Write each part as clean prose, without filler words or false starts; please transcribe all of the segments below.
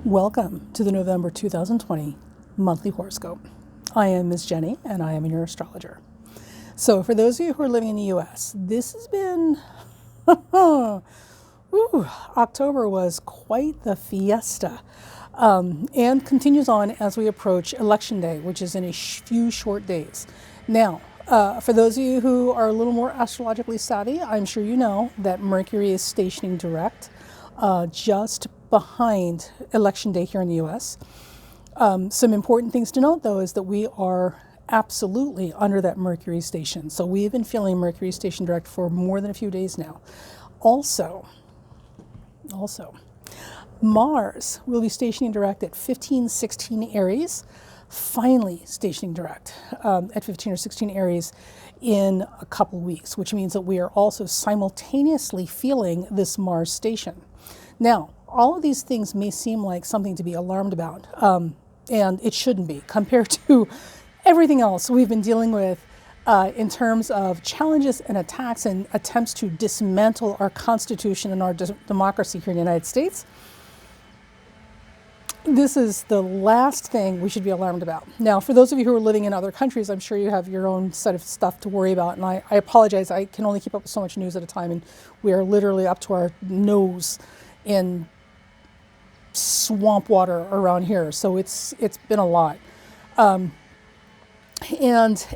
Welcome to the November 2020 monthly horoscope. I am Ms. Jenny and I am your astrologer. So for those of you who are living in the US, this has been, October was quite the fiesta and continues on as we approach Election Day, which is in a few short days. Now, for those of you who are a little more astrologically savvy, I'm sure you know that Mercury is stationing direct just behind Election Day here in the US. Some important things to note, though, is that we are absolutely under that Mercury station. So we've been feeling Mercury station direct for more than a few days now. Also, Mars will be stationing direct at 15-16 Aries, finally stationing direct at 15 or 16 Aries in a couple weeks, which means that we are also simultaneously feeling this Mars station. Now, all of these things may seem like something to be alarmed about, and it shouldn't be compared to everything else we've been dealing with in terms of challenges and attacks and attempts to dismantle our Constitution and our democracy here in the United States. This is the last thing we should be alarmed about. Now, for those of you who are living in other countries, I'm sure you have your own set of stuff to worry about. And I apologize, I can only keep up with so much news at a time, and we are literally up to our nose in swamp water around here. So it's been a lot. And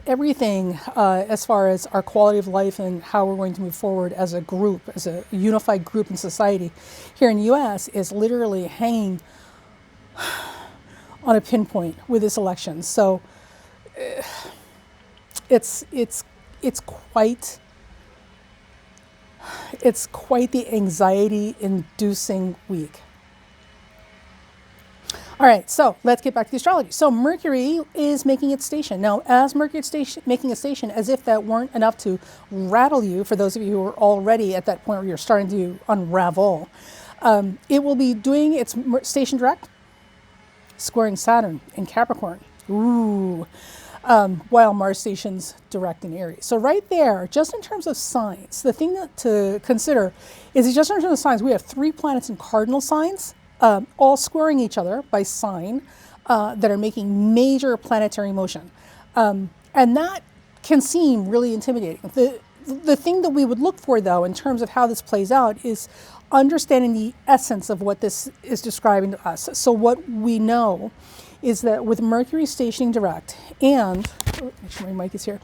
everything as far as our quality of life and how we're going to move forward as a group, as a unified group in society here in the US is literally hanging on a pinpoint with this election. So it's quite the anxiety-inducing week. All right, so let's get back to the astrology. So Mercury is making its station. Now, as Mercury is making a station, as if that weren't enough to rattle you, for those of you who are already at that point where you're starting to unravel, it will be doing its station direct, squaring Saturn in Capricorn. While Mars stations direct in Aries. So right there, just in terms of signs, the thing to consider is that just in terms of signs, we have 3 planets in cardinal signs, all squaring each other by sign, that are making major planetary motion. And that can seem really intimidating. The thing that we would look for, though, in terms of how this plays out is understanding the essence of what this is describing to us. So what we know is that with Mercury stationing direct and, make sure my mic is here,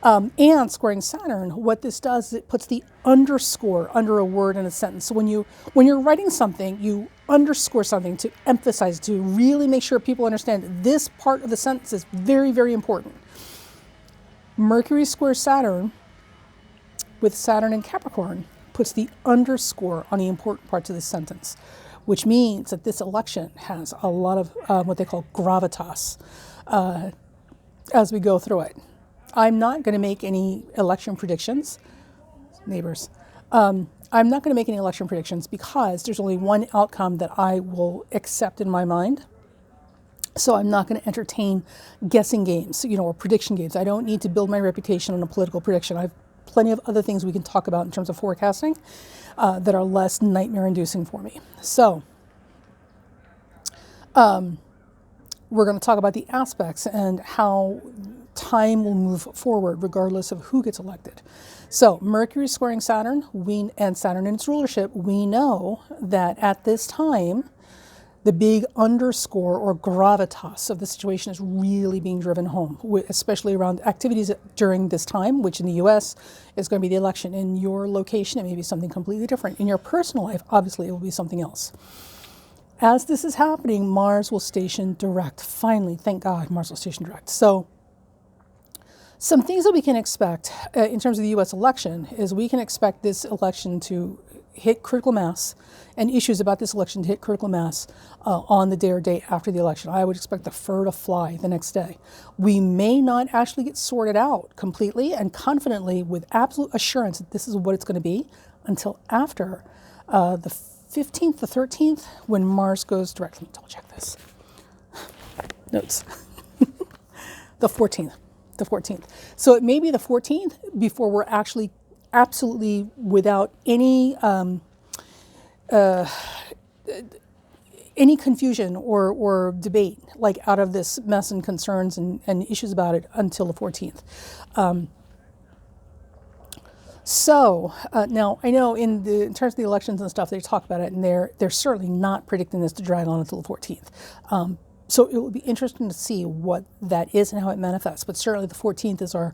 and squaring Saturn, what this does is it puts the underscore under a word in a sentence. So when you're writing something, you underscore something to emphasize, to really make sure people understand this part of the sentence is very, very important. Mercury squares Saturn with Saturn in Capricorn puts the underscore on the important parts of this sentence, which means that this election has a lot of what they call gravitas as we go through it. I'm not going to make any election predictions, neighbors. I'm not going to make any election predictions because there's only one outcome that I will accept in my mind. So I'm not going to entertain guessing games, or prediction games. I don't need to build my reputation on a political prediction. I've plenty of other things we can talk about in terms of forecasting that are less nightmare-inducing for me. So we're going to talk about the aspects and how time will move forward regardless of who gets elected. So Mercury squaring Saturn, and Saturn in its rulership, we know that at this time, the big underscore or gravitas of the situation is really being driven home, especially around activities during this time, which in the US is going to be the election. In your location, it may be something completely different. In your personal life, obviously, it will be something else. As this is happening, Mars will station direct. Finally, thank God, Mars will station direct. So some things that we can expect in terms of the US election is we can expect this election to hit critical mass and issues about this election to hit critical mass on the day or day after the election. I would expect the fur to fly the next day. We may not actually get sorted out completely and confidently with absolute assurance that this is what it's going to be until after the 15th, the 13th, when Mars goes direct. Let me double check this. Notes. The 14th. So it may be the 14th before we're actually absolutely without any any confusion or debate like out of this mess and concerns and issues about it until the 14th. Now I know in terms of the elections and stuff, they talk about it, and they're certainly not predicting this to drag on until the 14th. So it will be interesting to see what that is and how it manifests. But certainly the 14th is our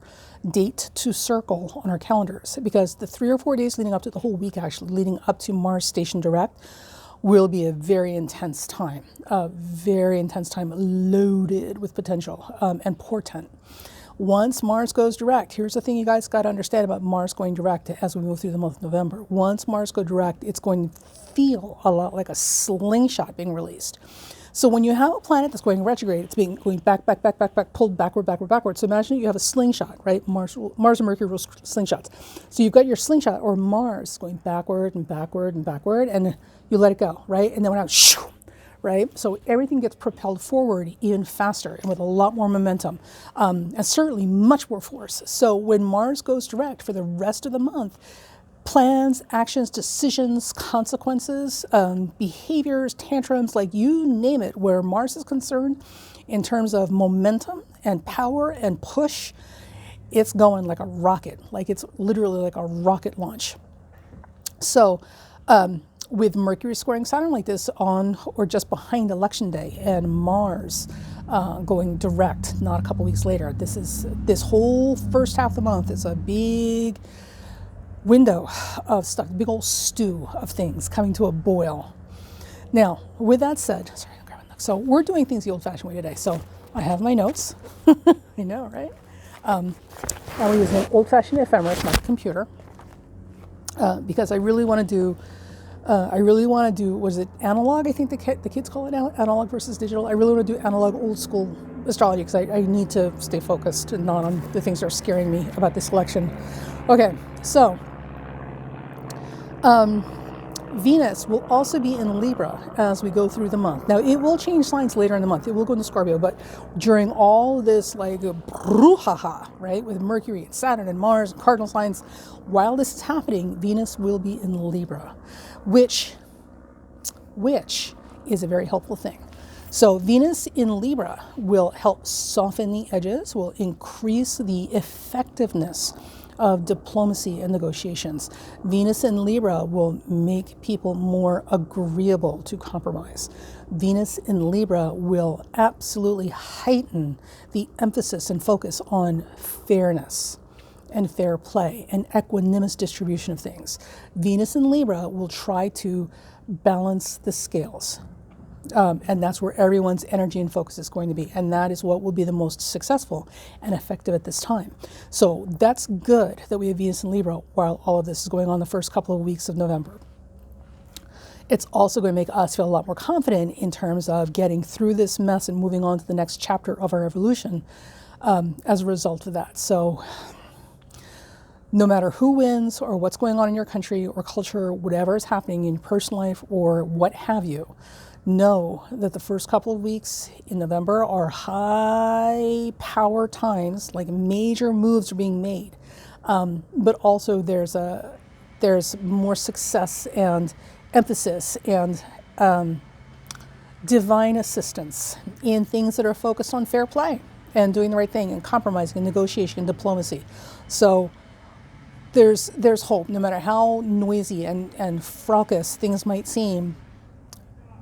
date to circle on our calendars, because the 3 or 4 days leading up to the whole week, actually leading up to Mars station direct, will be a very intense time, loaded with potential and portent. Once Mars goes direct, here's the thing you guys got to understand about Mars going direct as we move through the month of November. Once Mars goes direct, it's going to feel a lot like a slingshot being released. So when you have a planet that's going retrograde, it's going back, pulled backward. So imagine you have a slingshot, right? Mars and Mercury rule slingshots. So you've got your slingshot, or Mars, going backward, and you let it go, right? And then when shoo, right? So everything gets propelled forward even faster and with a lot more momentum, and certainly much more force. So when Mars goes direct for the rest of the month, plans, actions, decisions, consequences, behaviors, tantrums, like you name it, where Mars is concerned in terms of momentum and power and push, it's going like a rocket. Like it's literally like a rocket launch. So with Mercury squaring Saturn like this on or just behind Election Day, and Mars going direct not a couple weeks later, this whole first half of the month is a big window of stuff, big old stew of things coming to a boil. Now, with that said, so we're doing things the old-fashioned way today. So I have my notes. I know, right? And we're using an old-fashioned ephemeris, my computer, because I really want to do, was it analog? I think the kids call it now, analog versus digital. I really want to do analog, old school astrology, because I need to stay focused and not on the things that are scaring me about this election. Okay, so Venus will also be in Libra as we go through the month. Now, it will change signs later in the month. It will go into Scorpio, but during all this like brouhaha, right, with Mercury and Saturn and Mars and cardinal signs, while this is happening, Venus will be in Libra, which is a very helpful thing. So Venus in Libra will help soften the edges, will increase the effectiveness of diplomacy and negotiations. Venus in Libra will make people more agreeable to compromise. Venus in Libra will absolutely heighten the emphasis and focus on fairness and fair play and equanimous distribution of things. Venus in Libra will try to balance the scales. And that's where everyone's energy and focus is going to be. And that is what will be the most successful and effective at this time. So that's good that we have Venus in Libra while all of this is going on the first couple of weeks of November. It's also going to make us feel a lot more confident in terms of getting through this mess and moving on to the next chapter of our evolution as a result of that. So no matter who wins or what's going on in your country or culture, whatever is happening in your personal life or what have you, know that the first couple of weeks in November are high power times, like major moves are being made. But also there's more success and emphasis and divine assistance in things that are focused on fair play and doing the right thing and compromising and negotiation and diplomacy. So there's hope, no matter how noisy and fracas things might seem.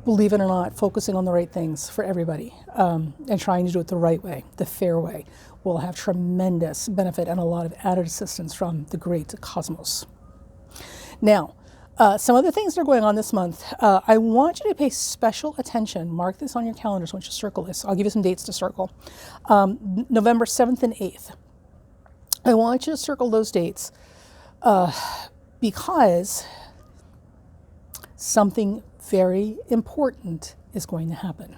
Believe it or not, focusing on the right things for everybody and trying to do it the right way, the fair way, will have tremendous benefit and a lot of added assistance from the great cosmos. Now, some of the things that are going on this month, I want you to pay special attention. Mark this on your calendars. I want you to circle this. I'll give you some dates to circle. November 7th and 8th. I want you to circle those dates because something very important is going to happen.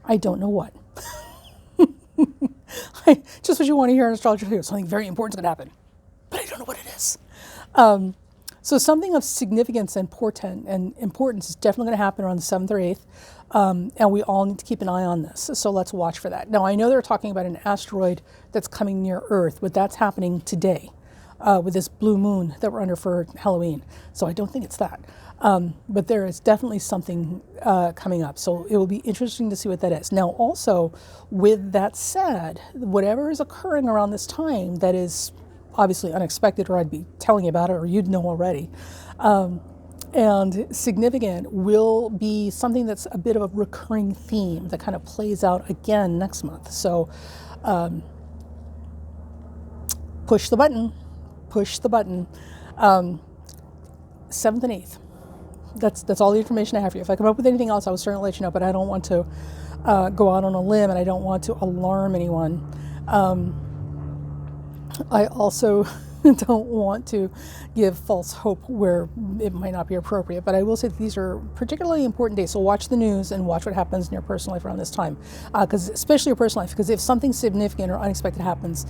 I don't know what. Just what you want to hear in astrology too. Something very important is going to happen, but I don't know what it is. So something of significance and portent and importance is definitely going to happen around the 7th or 8th, and we all need to keep an eye on this. So let's watch for that. Now, I know they're talking about an asteroid that's coming near Earth, but that's happening today with this blue moon that we're under for Halloween. So I don't think it's that. But there is definitely something coming up. So it will be interesting to see what that is. Now, also, with that said, whatever is occurring around this time that is obviously unexpected, or I'd be telling you about it, or you'd know already, and significant, will be something that's a bit of a recurring theme that kind of plays out again next month. So push the button, push the button. 7th and 8th. That's all the information I have for you. If I come up with anything else, I will certainly let you know, but I don't want to go out on a limb, and I don't want to alarm anyone. I also don't want to give false hope where it might not be appropriate, but I will say that these are particularly important days. So watch the news and watch what happens in your personal life around this time, because especially your personal life, because if something significant or unexpected happens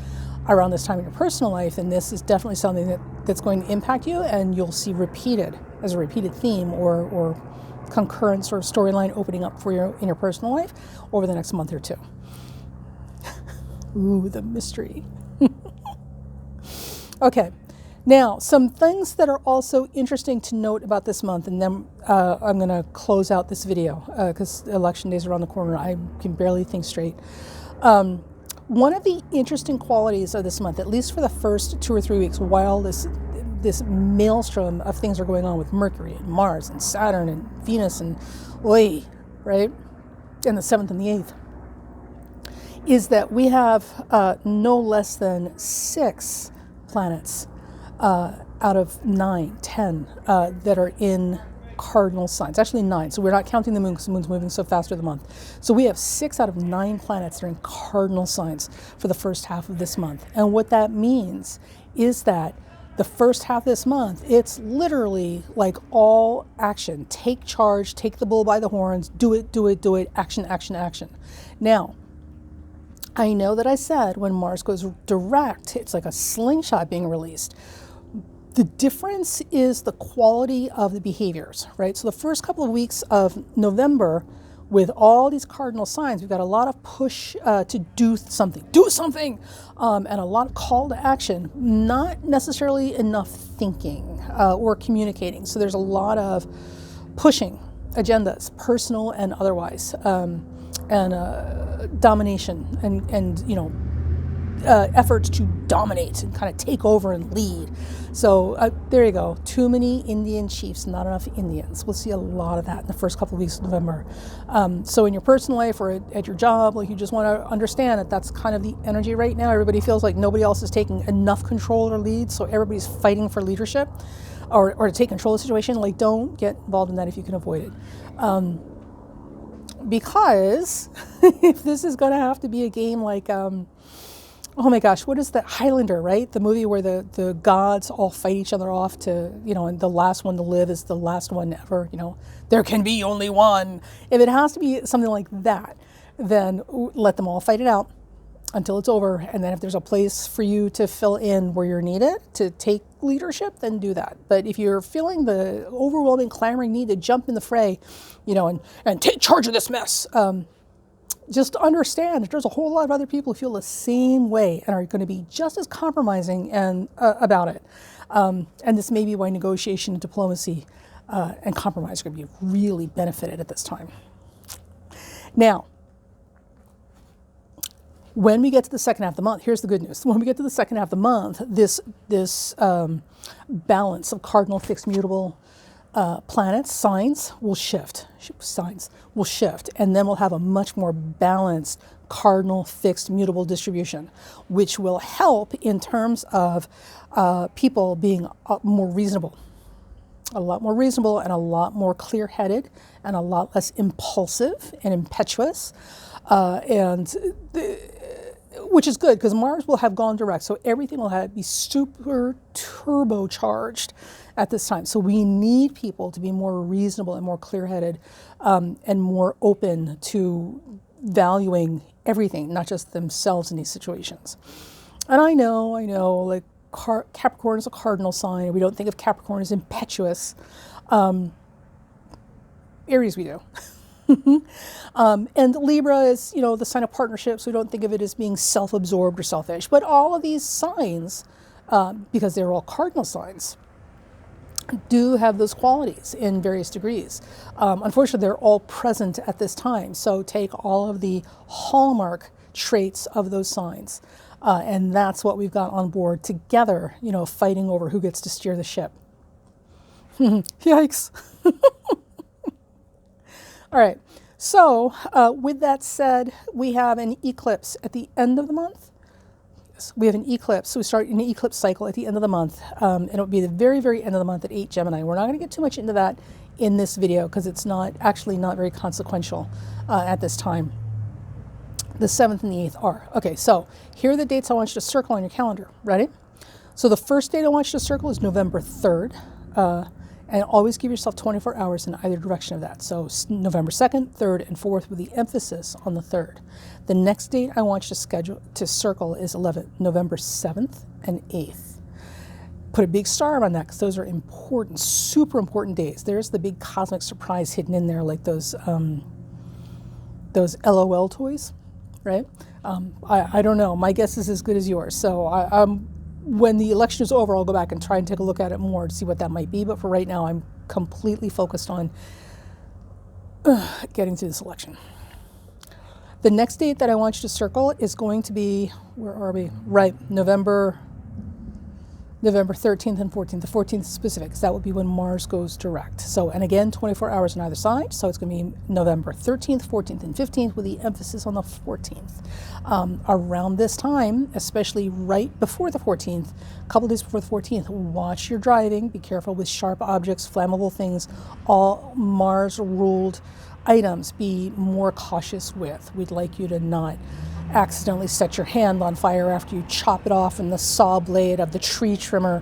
around this time in your personal life, then this is definitely something that's going to impact you, and you'll see repeated as a repeated theme or concurrent sort of storyline opening up for you in your personal life over the next month or two. Ooh, the mystery. Okay, now some things that are also interesting to note about this month, and then I'm going to close out this video because election day is around the corner. I can barely think straight. One of the interesting qualities of this month, at least for the first 2 or 3 weeks, while this maelstrom of things are going on with Mercury and Mars and Saturn and Venus and right, and the 7th and the 8th, is that we have no less than 6 planets out of 9, 10 that are in cardinal signs. Actually 9, so we're not counting the moon because the moon's moving so fast through the month. So we have 6 out of 9 planets that are in cardinal signs for the first half of this month. And what that means is that the first half of this month, it's literally like all action. Take charge, take the bull by the horns, do it, do it, do it, action, action, action. Now, I know that I said when Mars goes direct, it's like a slingshot being released. The difference is the quality of the behaviors, right? So the first couple of weeks of November, with all these cardinal signs, we've got a lot of push to do something, and a lot of call to action, not necessarily enough thinking or communicating. So there's a lot of pushing agendas, personal and otherwise, and domination and efforts to dominate and kind of take over and lead. So there you go. Too many Indian chiefs, not enough Indians. We'll see a lot of that in the first couple of weeks of November. So in your personal life or at your job, like, you just want to understand that that's kind of the energy right now. Everybody feels like nobody else is taking enough control or lead, so everybody's fighting for leadership or to take control of the situation. Like, don't get involved in that if you can avoid it. Because if this is going to have to be a game like, oh my gosh, what is that? Highlander, right? The movie where the gods all fight each other off to, and the last one to live is the last one ever, there can be only one. If it has to be something like that, then let them all fight it out until it's over. And then if there's a place for you to fill in where you're needed to take leadership, then do that. But if you're feeling the overwhelming, clamoring need to jump in the fray, and take charge of this mess, just understand that there's a whole lot of other people who feel the same way and are going to be just as compromising and about it. And this may be why negotiation and diplomacy and compromise are going to be really benefited at this time. Now, when we get to the second half of the month, here's the good news. When we get to the second half of the month, this balance of cardinal, fixed, mutable planets, signs will shift. And then we'll have a much more balanced cardinal, fixed, mutable distribution, which will help in terms of people being more reasonable. A lot more reasonable and a lot more clear-headed and a lot less impulsive and impetuous. Which is good because Mars will have gone direct. So everything will be super turbocharged at this time. So we need people to be more reasonable and more clear-headed and more open to valuing everything, not just themselves in these situations. And I know, like Capricorn is a cardinal sign, and we don't think of Capricorn as impetuous. Aries we do. And Libra is, the sign of partnership, so we don't think of it as being self-absorbed or selfish. But all of these signs, because they're all cardinal signs, do have those qualities in various degrees. Unfortunately, they're all present at this time. So take all of the hallmark traits of those signs. And that's what we've got on board together, you know, fighting over who gets to steer the ship. Yikes. All right. So with that said, we have an eclipse at the end of the month. We have an eclipse, so we start an eclipse cycle at the end of the month, and it'll be the very, very end of the month at 8 Gemini. We're not going to get too much into that in this video because it's not very consequential at this time. The 7th and the 8th are. Okay, so here are the dates I want you to circle on your calendar. Ready? So the first date I want you to circle is November 3rd, and always give yourself 24 hours in either direction of that. So November 2nd, 3rd, and 4th with the emphasis on the 3rd. The next date I want you to circle is November 7th and 8th. Put a big star on that because those are important, super important days. There's the big cosmic surprise hidden in there, like those LOL toys, right? I don't know. My guess is as good as yours. So when the election is over, I'll go back and try and take a look at it more to see what that might be. But for right now, I'm completely focused on getting through this election. The next date that I want you to circle is going to be, where are we? Right, November 13th and 14th. The 14th specific, because that would be when Mars goes direct. So, and again, 24 hours on either side. So it's going to be November 13th, 14th, and 15th with the emphasis on the 14th. Around this time, especially right before the 14th, a couple days before the 14th, watch your driving. Be careful with sharp objects, flammable things, all Mars-ruled items. Be more cautious with. We'd like you to not accidentally set your hand on fire after you chop it off in the saw blade of the tree trimmer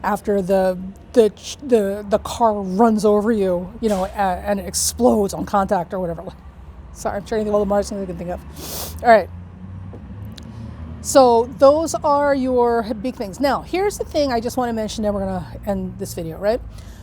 after the car runs over you, you know, and it explodes on contact or whatever. Sorry, I'm trying to think of all the Mars things I can think of. All right. So those are your big things. Now, here's the thing I just want to mention, and we're going to end this video, right?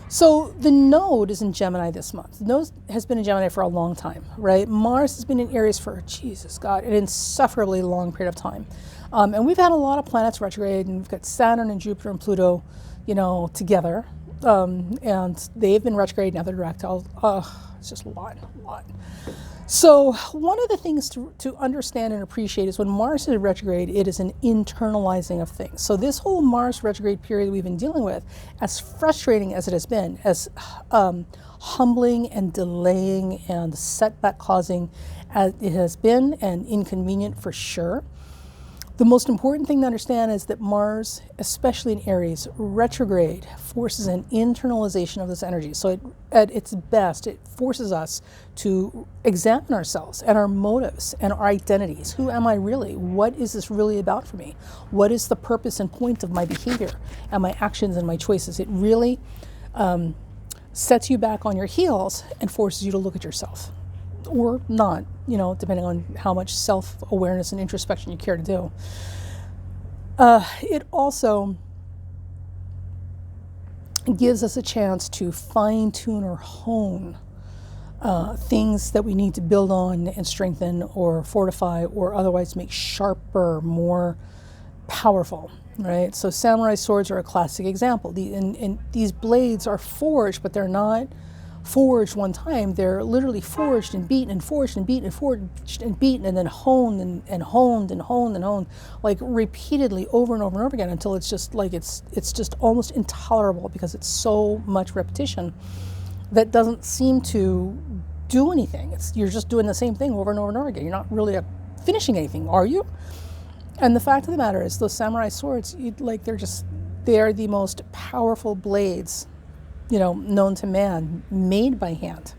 So the node is in Gemini this month. The node has been in Gemini for a long time, right? Mars has been in Aries for, Jesus God, an insufferably long period of time. And we've had a lot of planets retrograde, and we've got Saturn and Jupiter and Pluto, you know, together. And they've been retrograde, now they're direct. It's just a lot. So one of the things to understand and appreciate is when Mars is retrograde, it is an internalizing of things. So this whole Mars retrograde period we've been dealing with, as frustrating as it has been, as humbling and delaying and setback causing as it has been, and inconvenient for sure, the most important thing to understand is that Mars, especially in Aries, retrograde forces an internalization of this energy. So at its best, it forces us to examine ourselves and our motives and our identities. Who am I really? What is this really about for me? What is the purpose and point of my behavior and my actions and my choices? It really sets you back on your heels and forces you to look at yourself. Or not, you know, depending on how much self-awareness and introspection you care to do. It also gives us a chance to fine-tune or hone things that we need to build on and strengthen or fortify or otherwise make sharper, more powerful, right? So samurai swords are a classic example. And these blades are forged, but they're not forged one time. They're literally forged and beaten and forged and beaten and forged and beaten and then honed and honed and honed and honed, like repeatedly over and over and over again until it's just like it's just almost intolerable because it's so much repetition that doesn't seem to do anything. You're just doing the same thing over and over and over again. You're not really finishing anything, are you? And the fact of the matter is, those samurai swords, they're the most powerful blades, you know, known to man, made by hand.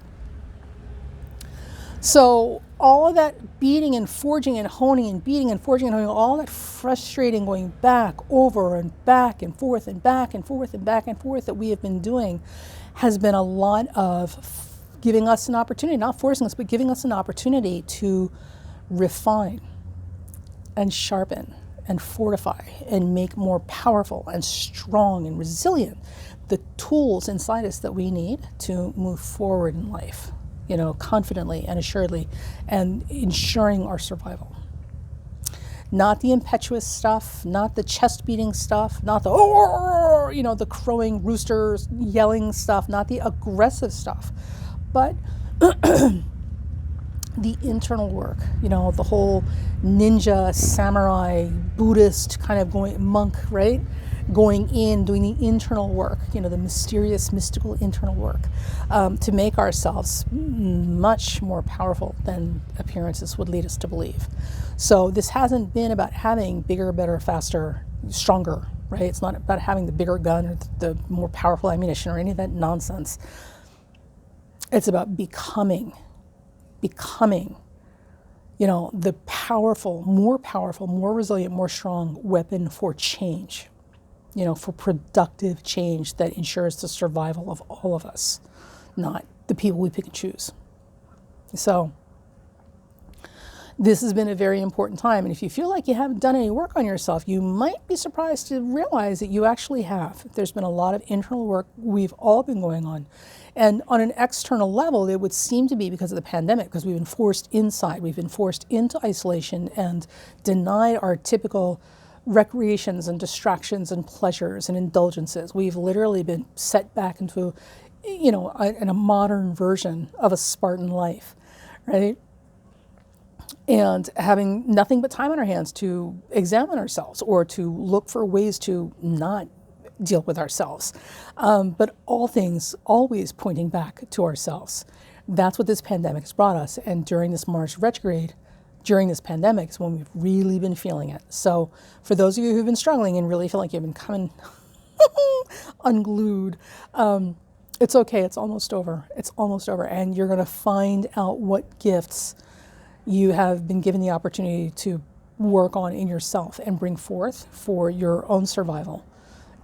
So all of that beating and forging and honing and beating and forging and honing, all that frustrating going back over and back and forth and back and forth and back and forth that we have been doing has been a lot of giving us an opportunity, not forcing us, but giving us an opportunity to refine and sharpen and fortify and make more powerful and strong and resilient the tools inside us that we need to move forward in life, you know, confidently and assuredly, and ensuring our survival. Not the impetuous stuff, not the chest beating stuff, not the, oh, you know, the crowing roosters yelling stuff, not the aggressive stuff, but the internal work, you know, the whole ninja, samurai, Buddhist kind of monk, right? Going in, doing the internal work, you know, the mysterious, mystical internal work, to make ourselves much more powerful than appearances would lead us to believe. So this hasn't been about having bigger, better, faster, stronger, right? It's not about having the bigger gun or the more powerful ammunition or any of that nonsense. It's about becoming, you know, the powerful, more resilient, more strong weapon for change, you know, for productive change that ensures the survival of all of us, not the people we pick and choose. So this has been a very important time. And if you feel like you haven't done any work on yourself, you might be surprised to realize that you actually have. There's been a lot of internal work we've all been going on. And on an external level, it would seem to be because of the pandemic, because we've been forced inside. We've been forced into isolation and denied our typical recreations and distractions and pleasures and indulgences. We've literally been set back into, you know, in a modern version of a Spartan life, right? And having nothing but time on our hands to examine ourselves or to look for ways to not deal with ourselves. But all things always pointing back to ourselves. That's what this pandemic has brought us. And during this Mars retrograde, during this pandemic is when we've really been feeling it. So for those of you who've been struggling and really feel like you've been coming unglued, it's okay. It's almost over. It's almost over. And you're going to find out what gifts you have been given the opportunity to work on in yourself and bring forth for your own survival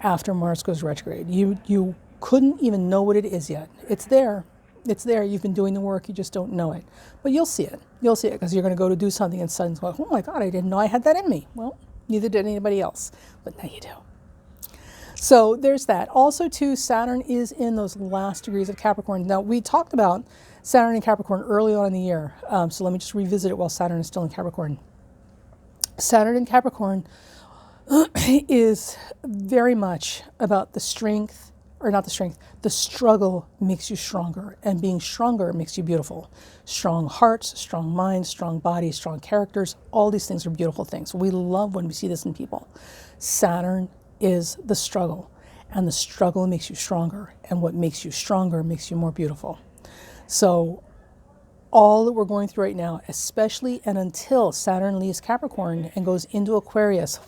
after Mars goes retrograde. You couldn't even know what it is yet. It's there. It's there. You've been doing the work. You just don't know it. But you'll see it. You'll see it because you're going to go to do something and suddenly go, oh my God, I didn't know I had that in me. Well, neither did anybody else. But now you do. So there's that. Also, too, Saturn is in those last degrees of Capricorn. Now, we talked about Saturn in Capricorn early on in the year. So let me just revisit it while Saturn is still in Capricorn. Saturn in Capricorn is very much about the strength, or not the strength, the struggle makes you stronger, and being stronger makes you beautiful. Strong hearts, strong minds, strong bodies, strong characters, all these things are beautiful things. We love when we see this in people. Saturn is the struggle, and the struggle makes you stronger, and what makes you stronger makes you more beautiful. So all that we're going through right now, especially and until Saturn leaves Capricorn and goes into Aquarius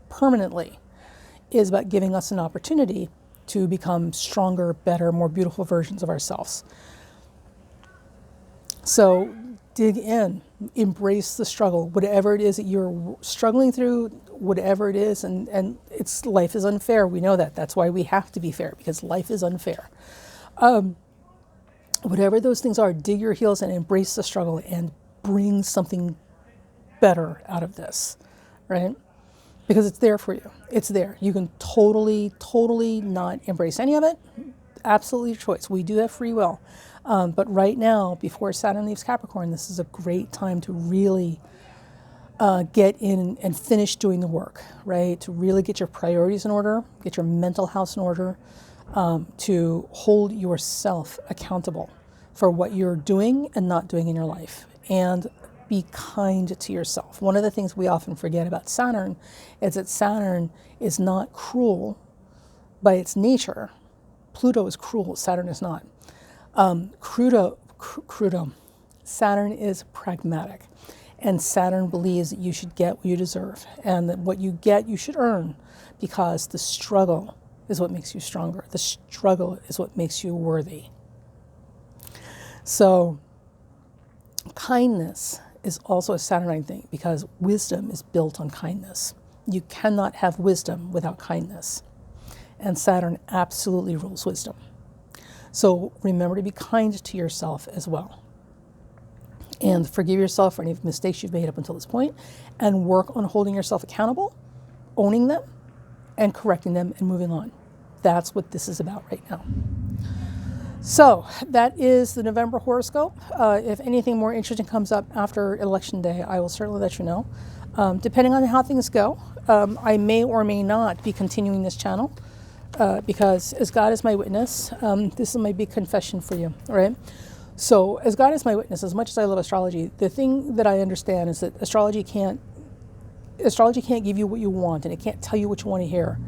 permanently, is about giving us an opportunity to become stronger, better, more beautiful versions of ourselves. So dig in, embrace the struggle, whatever it is that you're struggling through, whatever it is, and it's life is unfair. We know that. That's why we have to be fair, because life is unfair. Whatever those things are, dig your heels and embrace the struggle and bring something better out of this, right? Because it's there for you. It's there. You can totally not embrace any of it. Absolutely your choice. We do have free will. But right now, before Saturn leaves Capricorn, this is a great time to really get in and finish doing the work, right? To really get your priorities in order, get your mental house in order, to hold yourself accountable for what you're doing and not doing in your life, and be kind to yourself. One of the things we often forget about Saturn is that Saturn is not cruel by its nature. Pluto is cruel, Saturn is not. Saturn is pragmatic, and Saturn believes that you should get what you deserve, and that what you get you should earn, because the struggle is what makes you stronger. The struggle is what makes you worthy. So kindness is also a Saturnine thing, because wisdom is built on kindness. You cannot have wisdom without kindness. And Saturn absolutely rules wisdom. So remember to be kind to yourself as well. And forgive yourself for any mistakes you've made up until this point, and work on holding yourself accountable, owning them, and correcting them and moving on. That's what this is about right now. So that is the November horoscope. If anything more interesting comes up after Election Day, I will certainly let you know. Depending on how things go, I may or may not be continuing this channel because as God is my witness, this is my big confession for you, all right? So as God is my witness, as much as I love astrology, the thing that I understand is that astrology can't give you what you want, and it can't tell you what you want to hear.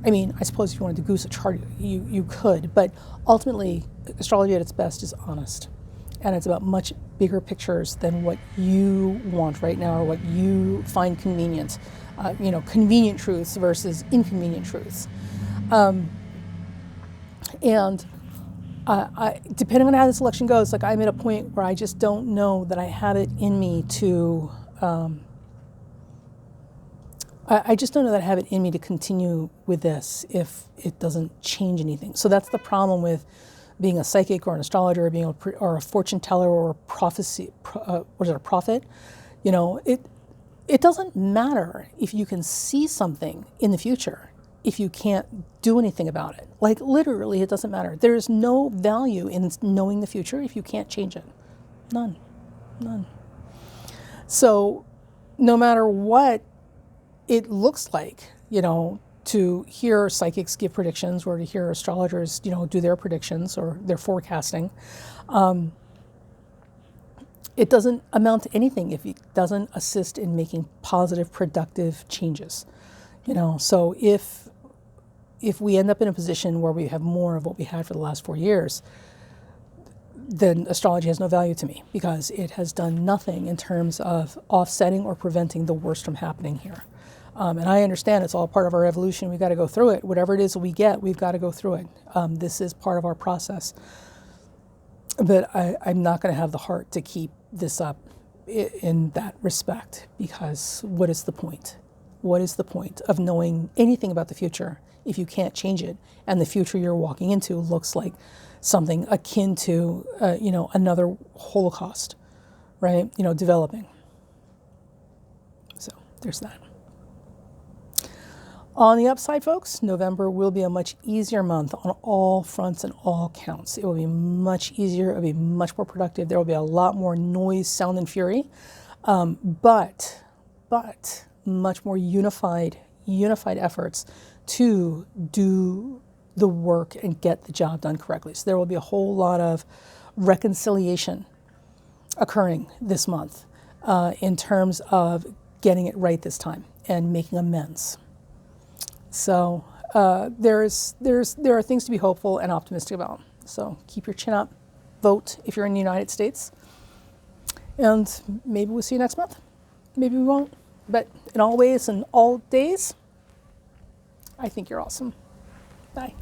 I mean, I suppose if you wanted to goose a chart, you could, but ultimately, astrology at its best is honest. And it's about much bigger pictures than what you want right now or what you find convenient. Convenient truths versus inconvenient truths. Depending on how this election goes, like I'm at a point where I just don't know that I have it in me to, I just don't know that I have it in me to continue with this if it doesn't change anything. So that's the problem with being a psychic or an astrologer or a fortune teller or a prophecy, a prophet. It doesn't matter if you can see something in the future if you can't do anything about it. Like literally, it doesn't matter. There is no value in knowing the future if you can't change it. None. So no matter what it looks like, to hear psychics give predictions or to hear astrologers, do their predictions or their forecasting, it doesn't amount to anything if it doesn't assist in making positive, productive changes. So if we end up in a position where we have more of what we had for the last 4 years, then astrology has no value to me because it has done nothing in terms of offsetting or preventing the worst from happening here. And I understand it's all part of our evolution. We've got to go through it. Whatever it is we get, we've got to go through it. This is part of our process. But I'm not going to have the heart to keep this up in that respect because what is the point? What is the point of knowing anything about the future if you can't change it and the future you're walking into looks like something akin to, another Holocaust, right? Developing. So there's that. On the upside, folks, November will be a much easier month on all fronts and all counts. It will be much easier. It will be much more productive. There will be a lot more noise, sound, and fury, but much more unified efforts to do the work and get the job done correctly. So there will be a whole lot of reconciliation occurring this month in terms of getting it right this time and making amends. So there are things to be hopeful and optimistic about. So keep your chin up, vote if you're in the United States, and maybe we'll see you next month. Maybe we won't, but in all ways and all days, I think you're awesome. Bye.